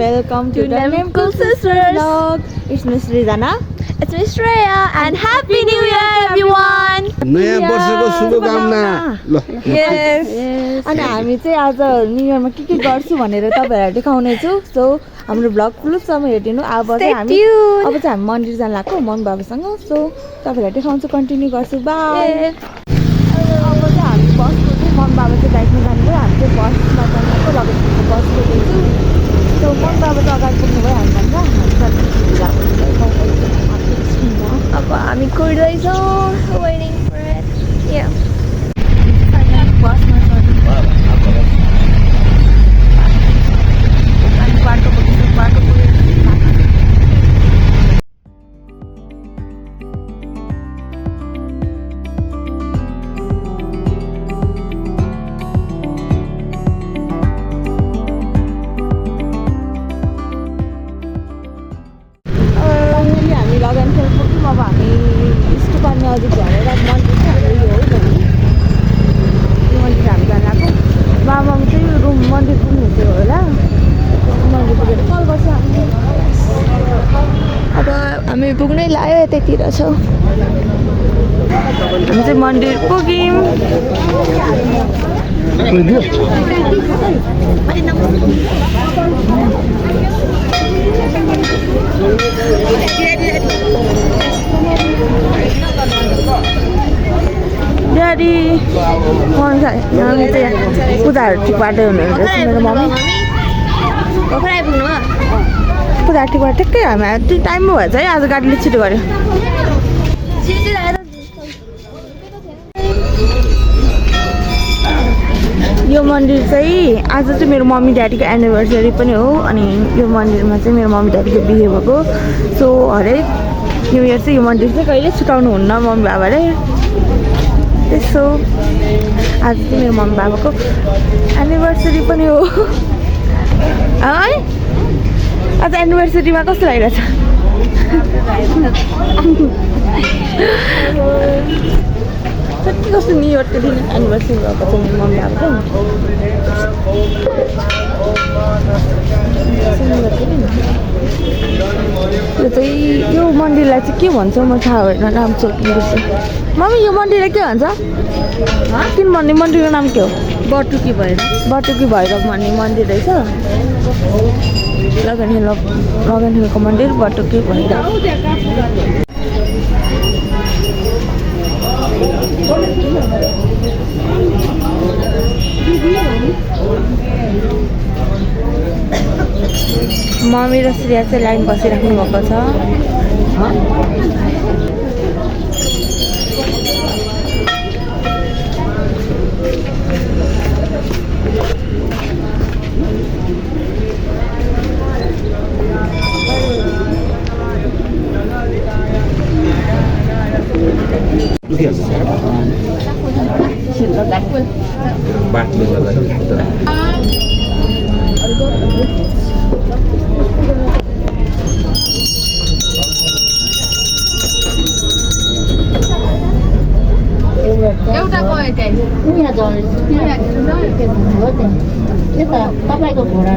Welcome to the Namco Sisters vlog. It's Miss Rizana. It's Miss Shreya and Happy New Year everyone. नयाँ वर्षको शुभकामना ल Yes. अनि हामी चाहिँ आज न्यू इयरमा के गर्छु भनेर तपाईहरुलाई देखाउने छु. सो हाम्रो भ्लग फुलसम्म हेरिदिनु. अब चाहिँ हामी मन्दिर जान लाग्यो मम्मी बाबासँग. सो तपाईहरुलाई देखाउँछु, कन्टिन्यू गर्छु. बाइ. अब चाहिँ हामी बसको चाहिँ मम्मी बाबा चाहिँ बाइकमा जानुभयो, हामी चाहिँ बसमा जान लाग्यो. लगेको बसको दिन्छु. सो मम्मी बाबा चाहिँ अगाडि पुग्नु भयो, हामी भन्छ अब हामी कुर्दैछौँ, waiting for it. Yeah. बसमा बाटो पुग्यो. हामी लगन खेल पुग्यौँ. अब हामी स्टुपा नजिक झरेर मन्दिर छ यो हो भने यो मन्दिर हामी जान लाग्यो. बाबा चाहिँ रुम मन्दिर पुग्नुहुन्छ होला. मन्दिर पुगेर कल गर्छ हामी. अब हामी पुग्नै लाग्यो, यतैतिर छौँ. हामी चाहिँ मन्दिर पुग्यौँ. ड्याडी हामी चाहिँ पूजाहरू ठिक पार्दै हुनुहुन्छ मेरो मम्मी. भर्खर आइपुग्नु भयो. पूजा ठिक पार्दै ठिक्कै हामी त्यो टाइममा भएछ है. आज गाडीले छिटो गऱ्यो. यो मन्दिर चाहिँ आज चाहिँ मेरो मम्मी ड्याडीको एनिभर्सरी पनि हो. अनि यो मन्दिरमा चाहिँ मेरो मम्मी ड्याडीको बिहे भएको. सो हरेक न्यु इयर चाहिँ यो मन्दिर चाहिँ कहिले छुटाउनु हुन्न मम्मी बाबाले. त्यसो आज चाहिँ मेरो मम्मी बाबाको एनिभर्सरी पनि हो है. आज एनिभर्सरीमा कस्तो लागिरहेछ? कति कस्तो न्यु इयरको दिन एनिभर्सरी भएको छ मेरो मम्मी बाबाको. यो चाहिँ यो मन्दिरलाई चाहिँ के भन्छ म थाहा भएन, नाम सोध्नुपर्छ. मम्मी यो मन्दिरलाई के भन्छ? किन भन्ने मन्दिरको नाम के हो? बटुकी भैरव भन्ने मन्दिर रहेछ. लगन हिलको मन्दिर बटुकी भैरव. मम्मी र श्रेया चाहिँ लाइन बसिराख्नु भएको छ. एउटा गयो त्यही. तपाईँको घोडा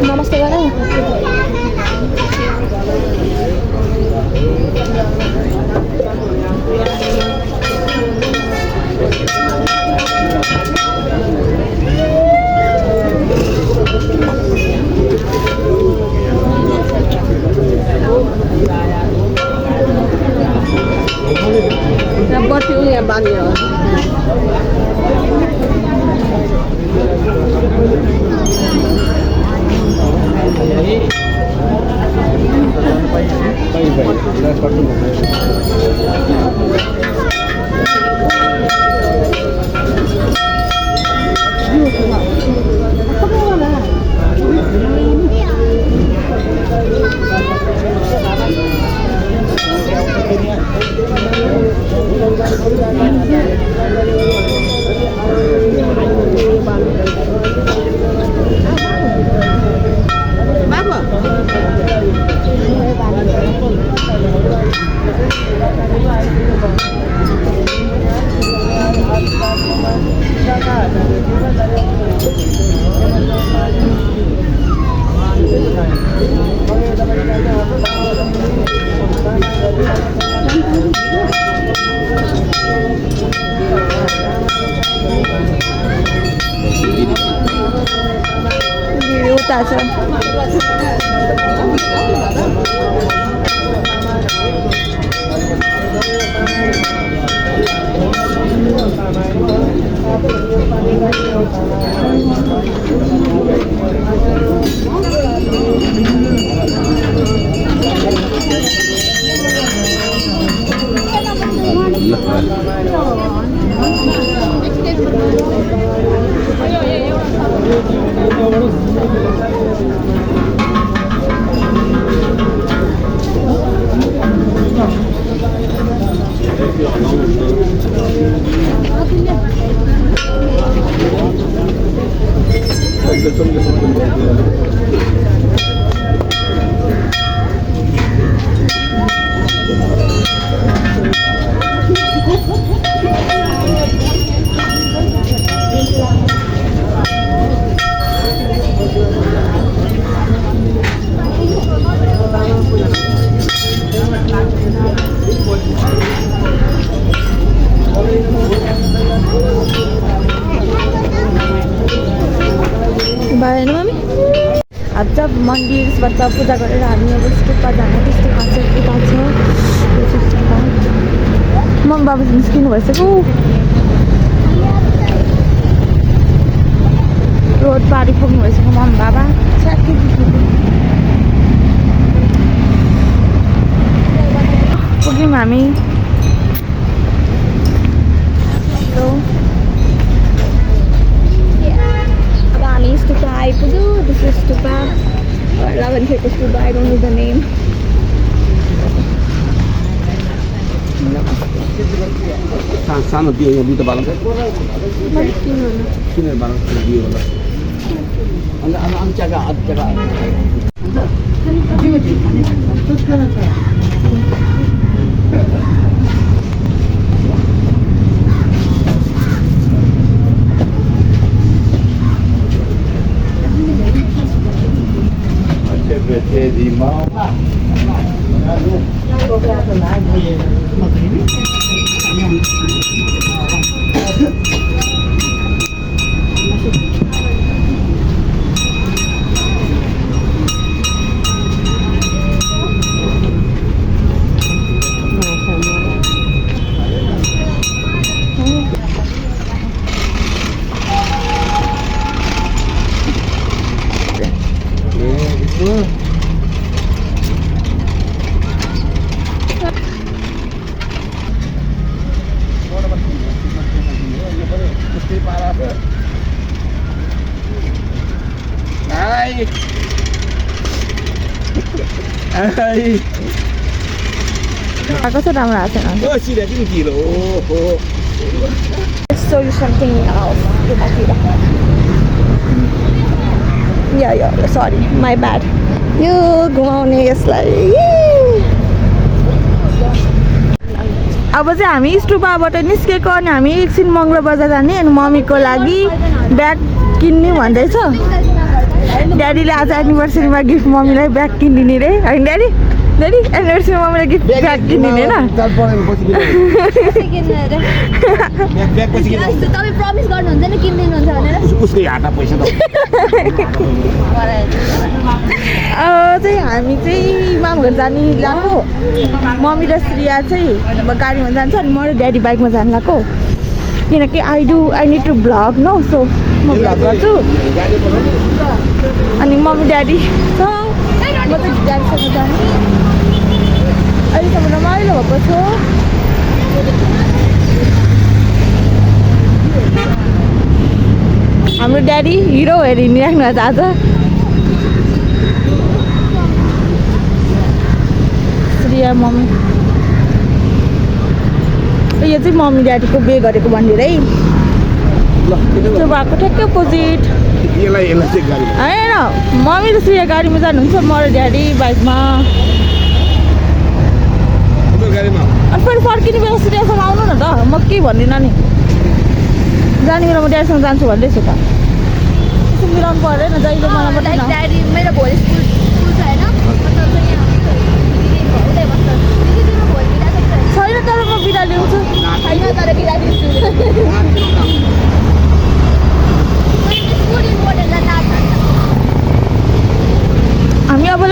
नमस्ते गर. बत्ती यहाँ बाँधेर उता छ भएन मम्मी अब जब मन्दिरबाट पूजा गरेर हामी अब स्टुपमा जाने स्टुपमा चाहिँ उता छ मम्मी बाबा निस्किनु भइसक्यो रोड पारी पुग्नु भइसक्यो मम्मी बाबा पुग्यौँ हामी Stupa आइपुग्यो this is Stupa Laventeko Stupa I don't know the name सानो दियो यहाँ बुद्ध बालक किन बालक दियो होला अनि जग्गा कस्तो राम्रो आएको छैन Let's show you something else Yeah, sorry, my bad यो घुमाउने यसलाई अब चाहिँ हामी स्टुपाबाट निस्केको अनि हामी एकछिन मङ्गला बजार जाने अनि मम्मीको लागि ब्याग किन्ने भन्दैछ ड्याडीले आज एनिभर्सरीमा गिफ्ट मम्मीलाई ब्याग किनिदिने रे होइन ड्याडी एनिभर्सरीमा मम्मीलाई गिफ्ट ब्याग किनिदिने होइन चाहिँ हामी चाहिँ मामघर जाने लाग्यो मम्मी र श्रिया चाहिँ गाडीमा जान्छ अनि म र ड्याडी बाइकमा जानु लाग्यो किनकि आई निड टु भ्लग न सो म भ्लग गर्छु अनि मम्मी ड्याडी छ म चाहिँ ड्याडीसँग जाने अहिलेसम्म रमाइलो भएको छ हाम्रो ड्याडी हिरो हेरिराख्नु आज श्रिया मम्मी यो चाहिँ मम्मी ड्याडीको बे गरेको मन्दिर है त्यो भएको ठ्याक्कै अपोजिट होइन मम्मी र श्रिया गाडीमा जानुहुन्छ म र ड्याडी बाइकमा अनि फेरि फर्किने बेला श्रियासँग आउनु न त म केही भन्दिनँ नि जाने बेला म ड्याडीसँग जान्छु भन्दैछु त यसो मिलाउनु परेन जहिले मलाई मेरो भोलि स्कुल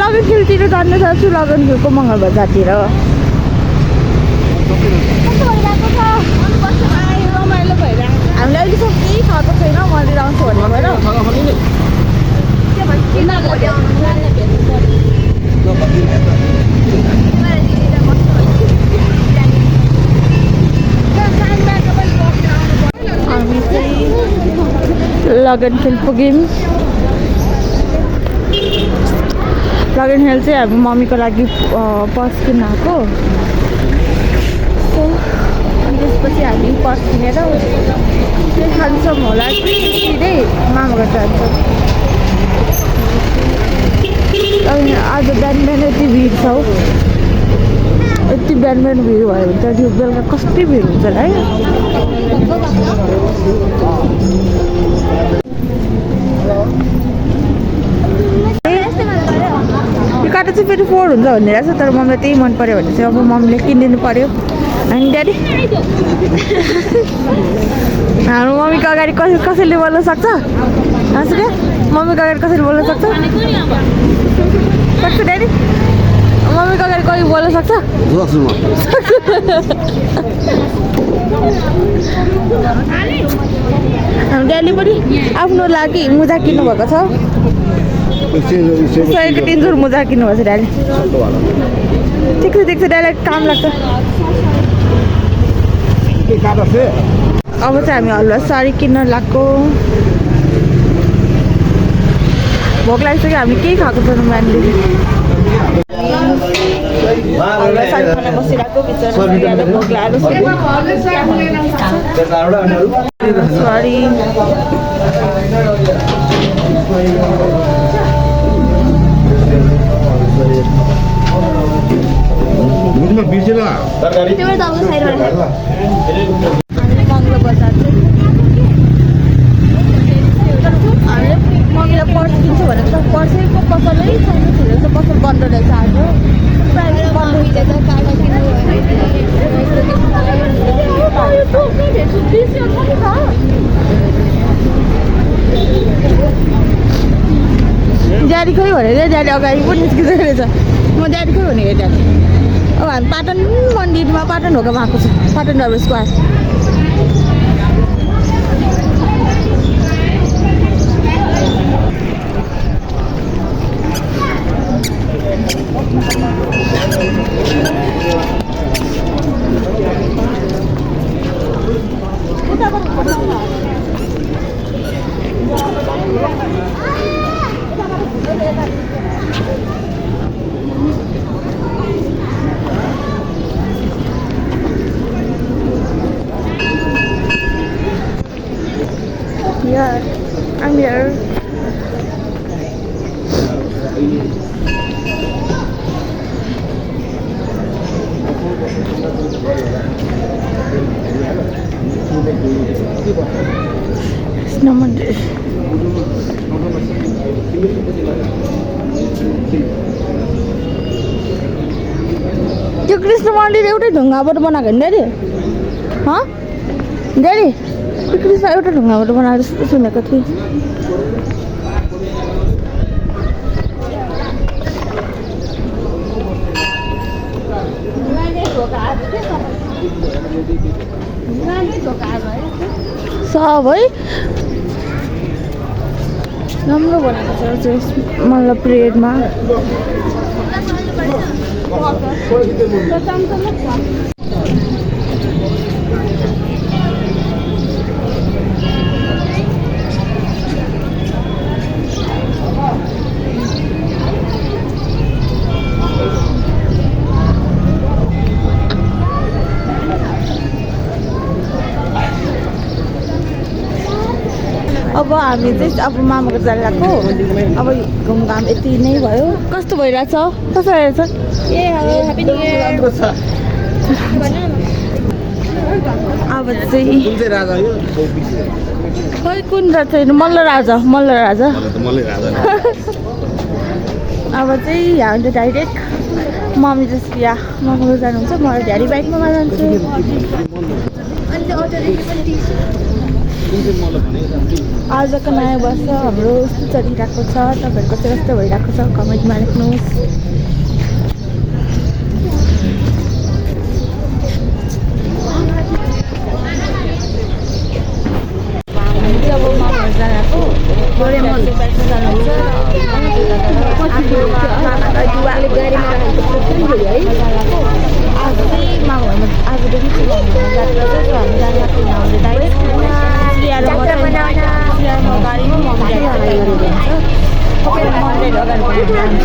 लगन खेलतिर जान्न सक्छु लगन खेलको मङ्गलबार जातिर रमाइलो भइरहेको हामीले अहिलेसम्म केही खाएको छैन मन्दिर आउँछु भनेर हामी चाहिँ लगन खेल पुग्यौँ लगन खेल चाहिँ हामी मम्मीको लागि पर्स किन्न आएको त्यसपछि हामी पर्स किनेर त्यो खान्छौँ होला कि सिधै मामाको जान्छौँ आज बिहान बिहान यति भिड छ हौ यति बिहान बिहान भिड भयो भने त त्यो बेलुका कति भिड हुन्छ होला है यो काटा चाहिँ फेरि 4 हुन्छ भन्ने रहेछ तर मम्मीलाई त्यही मन पऱ्यो भने चाहिँ अब मम्मीले किनिदिनु पऱ्यो अनि ड्याडी हाम्रो मम्मीको अगाडि कसैले बोल्न सक्छ हाँसु क्या मम्मीको अगाडि कसैले बोल्न सक्छ सक्छ ड्याडी मम्मीको अगाडि कोही बोल्न सक्छ हाम्रो ड्याडी पनि आफ्नो लागि मुजा किन्नुभएको छ 100 जोर मुजा किन्नुभएको छ ड्याडी ठिक छ ड्याडीलाई काम लाग्छ अब चाहिँ हामी हलुवा साडी किन्न लाग्को भोक लागिसक्यो हामी केही खाएको छैनौँ बिहानदेखि हलुवा साडी खान बसिरहेको बिचरा भोक लागेर सरी मङ्गलो बजार चाहिँ हामीले मम्मीलाई पर्स किन्छु भनेको त पर्सैको पसलै छैन छिरेको पसल बन्द रहेछ आज प्राइभेट बन्द ड्याडी खोइ भनेर ड्याडी अगाडि पनि निस्किँदो रहेछ म ड्याडी खोइ भनेको ड्याडी अब हामी पाटन मन्दिरमा पाटन ढोकामा आएको छ Patan driver square Yeah, I'm here. Snow Monday. त्यो कृष्ण मन्दिर एउटै ढुङ्गाबाट बनाएको नि ड्याडी हँ ड्याडी त्यो कृष्ण एउटा ढुङ्गाबाट बनाएको जस्तो सुनेको थिएँ सब है राम्रो बनाएको छ चाहिँ मतलब प्लेटमा अब हामी चाहिँ अब मामाको जान गएको अब घुमघाम यति नै भयो कस्तो भइरहेछ कस्तो भइरहेछ ए ह्यापी न्यू इयर अब चाहिँ खै कुन राजा मल्ल राजा अब चाहिँ हामी त डाइरेक्ट मम्मी जस्तो या मम्मीको जानुहुन्छ म ड्याडी बाइकमा जान्छु आजको नयाँ वर्ष हाम्रो यस्तो चलिरहेको छ तपाईँहरूको चाहिँ कस्तो भइरहेको छ कमेन्टमा लेख्नुहोस्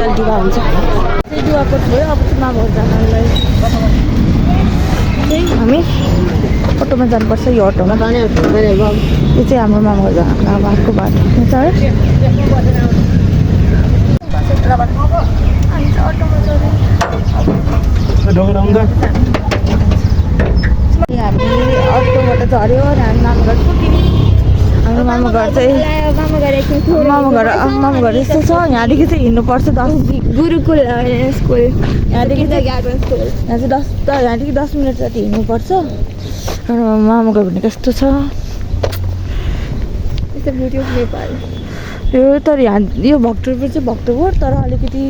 जल्दी हुन्छ दुवाकोट भयो अब चाहिँ मामा घर जानलाई चाहिँ हामी अटोमा जानुपर्छ यो अटोमा यो चाहिँ हाम्रो मामा घर जानु अब अर्को बाटो हामी अटोबाट झऱ्यो अनि हामी मामा घर पुग्यौँ हाम्रो मामा घर चाहिँ मामा घर यस्तो छ यहाँदेखि चाहिँ हिँड्नुपर्छ 10 गुरुकुल स्कुल यहाँदेखि यहाँदेखि 10 मिनट जति हिँड्नुपर्छ मामा घर भनेको यस्तो छ नेपाल यो तर यहाँ यो भक्तपुर चाहिँ भक्तपुर तर अलिकति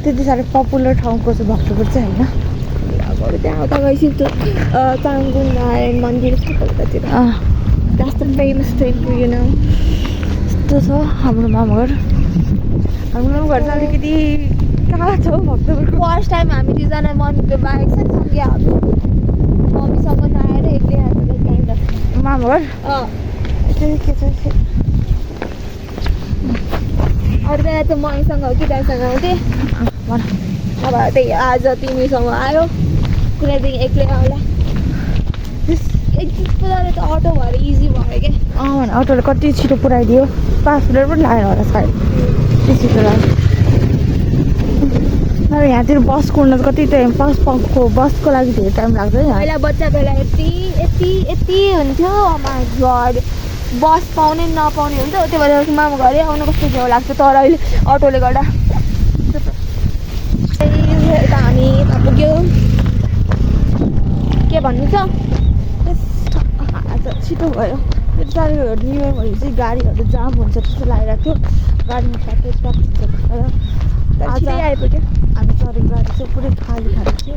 त्यति साह्रो पपुलर ठाउँको चाहिँ भक्तपुर चाहिँ होइन त्यहाँ उता गएपछि त्यो चाङगुङ नारायण मन्दिर छ कलकत्तातिर That's the famous temple, you know. यस्तो छ हाम्रो मामा घर चाहिँ अलिकति कहाँ छ हौ भक्तपुरको फर्स्ट टाइम हामी दुईजना मम्मीको बाइक छ सँगै हामी मम्मीसँग नआएर एक्लै आएको काइन्ड अफ मामा घर के छ अरू बेला त मम्मीसँग हो कि दाइसँग आउँथेँ अब त्यही आज तिमीसँग आयो कुनै दिन एक्लै आउला एकपल्ट त अटो भएर इजी भयो क्या भने अटोले कति छिटो पुऱ्याइदियो 5 मिनट पनि लागेन होला सायद त्यति छिटो लाग्यो तर यहाँतिर बस कुर्न कति टाइम बसको लागि धेरै टाइम लाग्छ है पहिला बच्चा बेला यति हुन्थ्यो माई गड बस पाउने नपाउने हुन्थ्यो त्यो भएर मामा घरै आउनु कस्तो झ्याउ लाग्छ तर अहिले अटोले गर्दा यता हामी यता पुग्यो के भन्नु छ छिटो भयो त्यति साह्रो न्यु इयर भयो चाहिँ गाडीहरू जाम हुन्छ त्यस्तो लागिरहेको थियो गाडीमा ट्याक्कै हुन्छ आज आइपुग्यो हामी चढेको गाडी चाहिँ पुरै खाली थियो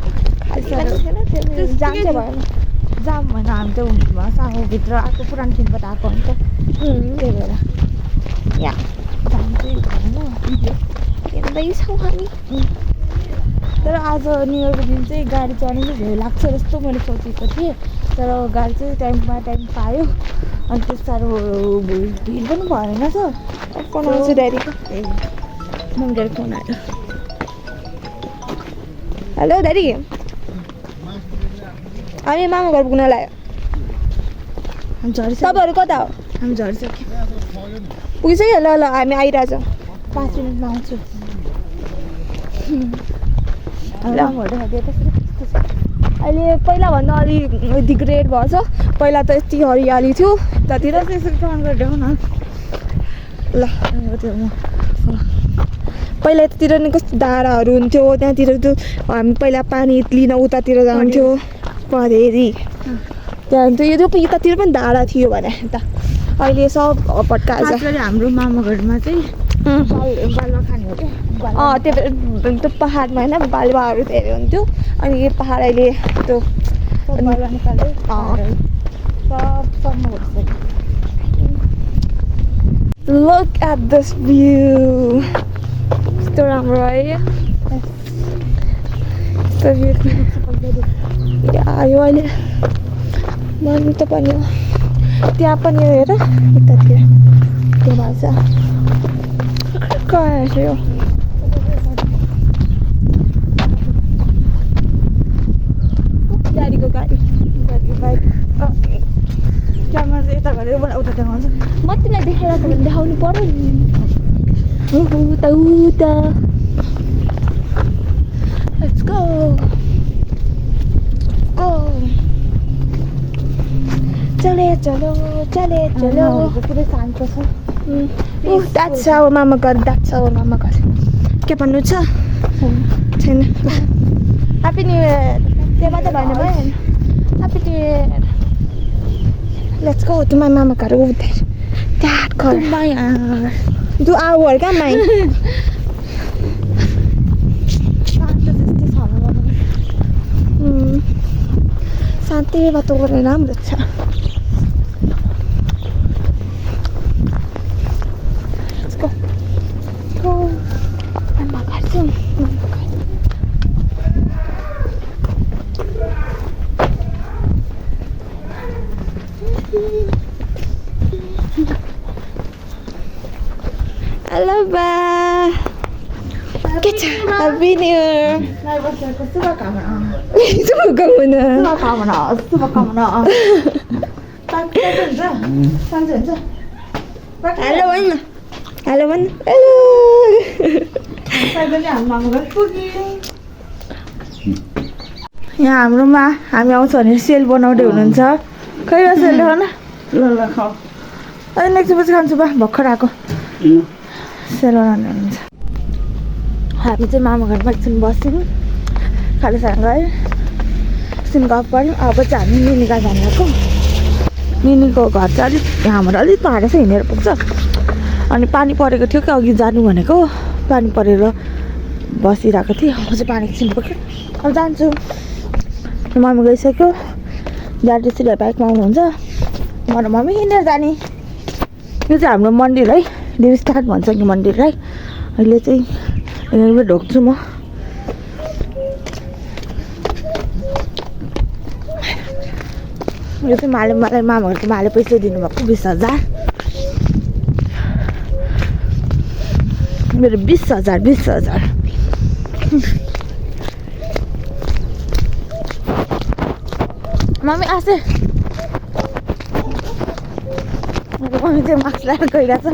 जाम चाहिँ भएन जाम भएन हामी त सानोभित्र आएको पुरानो दिनबाट आएको हो नि त त्यही भएर यहाँ जाम चाहिँ भएन हिँड्दैछौँ हामी तर आज न्यु इयरको दिन चाहिँ गाडी चढ्नु चाहिँ धेरै लाग्छ जस्तो मैले सोचेको थिएँ तर गाडी चाहिँ टाइम पायो अनि त्यस्तो साह्रो भिड पनि भएन त फोन आउँछ ड्याडीको मम्मी ड्याडी फोन आयो हेलो ड्याडी हामी मामा घर पुग्न लाग्यो हामी झरिसक्यो तपाईँहरू कता हो हामी झरिसक्यो पुगिसक्यो ल ल हामी आइरहेछौँ 5 मिनटमा आउँछु अहिले पहिलाभन्दा अलि ग्रेड भएछ पहिला त यति हरियाली थियो त्यतातिर यसरी टर्न गरिदेऊ न ल पहिला यतातिर नि कस्तो डाँडाहरू हुन्थ्यो त्यहाँतिर त्यो हामी पहिला पानी लिन उतातिर जान्थ्यो परेरी त्यहाँ यो यतातिर पनि डाँडा थियो भने त अहिले सब पट्काएछ हाम्रो मामा घरमा चाहिँ बालुवा खाने हो क्या त्यो पहाडमा होइन बालुवाहरू धेरै हुन्थ्यो अनि यो पहाड अहिले त्यो बालुवा निकाल्दै सब Look at this view. Yस्तो राम्रो है यस्तो भ्यू आयो अहिले मन त पनि हो त्यहाँ पनि हेर यतातिर त्यो भन्छ कहाँ ड्याडीको गाडीको बाइक क्यामेरा चाहिँ यता गरेर उता देखाउँछ म तिमीलाई देखाइरहेको भने देखाउनु पर्यो नि उता उता Let's go. चले चलो पुरै शान्त छ that's our mama घर के भन्नु छ छैन ह्याप्पी न्यु इयर त्यो मात्रै भन्नु भयो happy new year Let's go to my mama घर over there that घर to our क्या माइ शान्ति वातावरण राम्रो छ Let's go. Mama घर जाउँ Hello, ba. के छ Happy New Year. नववर्षको शुभकामना शुभकामना. शुभकामना शुभकामना सन्चै हुन्छ Hello भन्न. Hello भन्न. Hello. पनि हाम्रो मामा घर पुग्यो यहाँ हाम्रोमा हामी आउँछ भने सेल बनाउँदै हुनुहुन्छ खै र सेल हो न ल ल खाऊ अनि नेक्स्ट पछि खान्छु बा भर्खर आएको सेल बनाउनु हुनुहुन्छ हामी चाहिँ मामा घरमा एकछिन बस्यौँ खालिसँग गयो एकछिन गफ गऱ्यौँ अब चाहिँ हामी निनीका जानु भएको निनीको घर चाहिँ अलिक यहाँबाट अलिक टाढा चाहिँ हिँडेर पुग्छ अनि पानी परेको थियो कि अघि जानु भनेको पानी परेर बसिरहेको थिएँ अब चाहिँ पानी एकछिन पुग्यो अब जान्छु मम्मी गइसक्यो ड्याडी त्यसरी बाइकमा आउनुहुन्छ म र मम्मी हिँडेर जाने यो चाहिँ हाम्रो मन्दिर है देवस्थान भन्छ कि मन्दिरलाई अहिले चाहिँ यहीँबाट ढोक्छु म यो चाहिँ मलाई मामाहरूको माले पैसा दिनुभएको 20,000 मेरो 20,000 मम्मी आसे मम्मी चाहिँ मास्क लगाएर गइरहेछ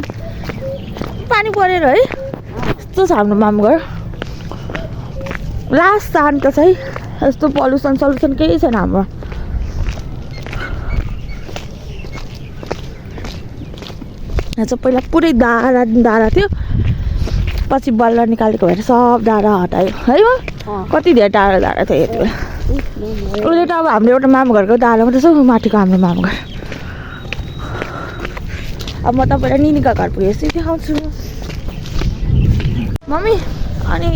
पानी परेर है यस्तो छ हाम्रो मामा घर लास्ट शान्त छ है यस्तो पल्युसन सल्युसन केही छैन हाम्रो यहाँ चाहिँ पहिला पुरै दारा थियो पछि बल्ल निकालेको भएर सब डाँडा हटायो है म कति धेरै टाढा डाँडा थियो यति बेला उसले त अब हाम्रो एउटा मामा घरको डाँडा मात्रै छ माथिको हाम्रो मामा घर अब म तपाईँलाई निनीका घर पुगेपछि देखाउँछु मम्मी अनि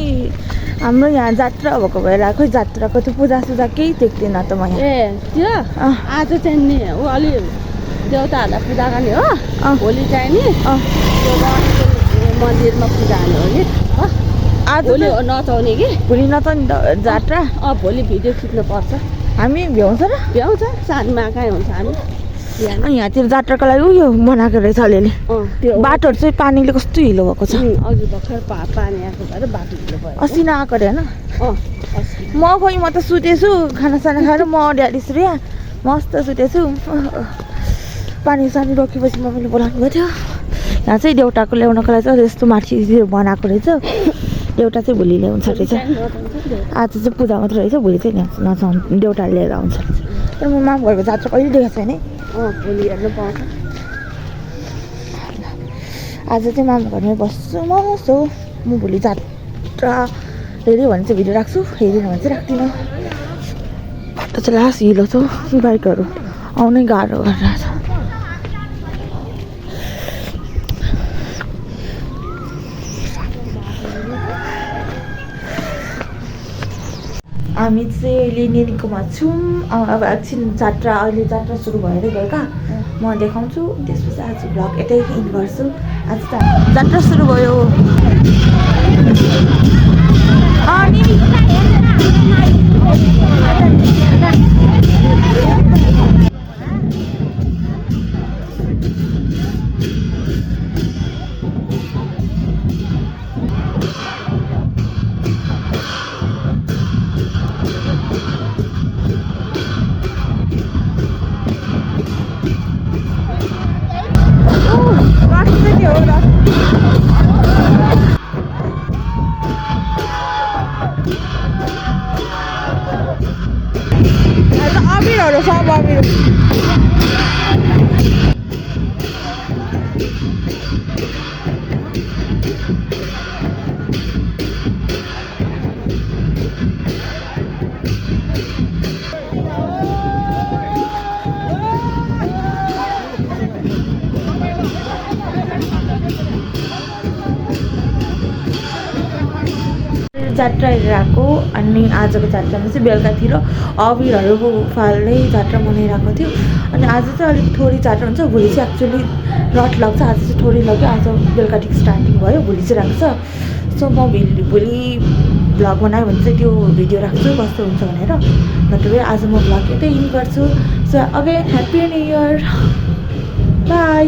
हाम्रो यहाँ जात्रा भएको भएर खोइ जात्राको त्यो पूजासुजा केही देख्दैन त म यहाँ ए त्यो आज चाहिँ नि ऊ अलि देउताहरूलाई पूजा गर्ने हो भोलि चाहिँ नि मन्दिरमा पूजा हाल्नु हो नि आज भोलि नचाउने कि भोलि नचाउने जात्रा भोलि भिडियो खिच्नु पर्छ हामी भ्याउँछ र भ्याउँछ सानोमा कहीँ हुन्छ हामी यहाँतिर जात्राको लागि उयो बनाएको रहेछ अलिअलि त्यो बाटोहरू चाहिँ पानीले कस्तो हिलो भएको छ अघि भर्खर पानी आएको भएर बाटो ढिलो भयो असिना आएको अरे होइन म खोइ म त सुतेछु खानासाना खाएर म ड्याडी श्रेया मस्त सुतेछु पानी सानी रोकेपछि मम्मीले बोलाउनु भएको थियो यहाँ चाहिँ देउटाको ल्याउनको लागि चाहिँ यस्तो माथि बनाएको रहेछ देउटा चाहिँ भोलि ल्याउँछ रहेछ आज चाहिँ पूजा मात्र रहेछ भोलि चाहिँ नचाउनु देउटा लिएर आउँछ रहेछ तर म मामा घरको जात्रा कहिले देखाएको छैन है भोलि हेर्नु पाउँछ आज चाहिँ मामा घरमै बस्छु म सो म भोलि जात्रा हेऱ्यो भने चाहिँ भिडियो राख्छु हेरेन भने चाहिँ राख्दिनँ बाटो चाहिँ लास्ट हिलो छ बाइकहरू आउनै गाह्रो गरेर छ हामी चाहिँ अहिले निनीकोमा छौँ अब एकछिन जात्रा अहिले जात्रा सुरु भएर गयो कहाँ म देखाउँछु त्यसपछि आज भ्लग यतै इन गर्छु आज त जात्रा सुरु भयो अबिरहरू सब अबिर जात्रा हेरेर आएको अनि आजको जात्रामा चाहिँ बेलुकातिर अबिरहरू फाल्दै जात्रा मनाइरहेको थियो अनि आज चाहिँ अलिक थोरै जात्रा हुन्छ भोलि चाहिँ एक्चुअली रट लाग्छ आज चाहिँ थोरै लाग्यो आज बेलुका ठिक स्टार्टिङ भयो भोलि चाहिँ राख्छ सो म भोलि भ्लग बनायो भने चाहिँ त्यो भिडियो राख्छु कस्तो हुन्छ भनेर नत्र आज म भ्लग यतै इन गर्छु so again happy new year by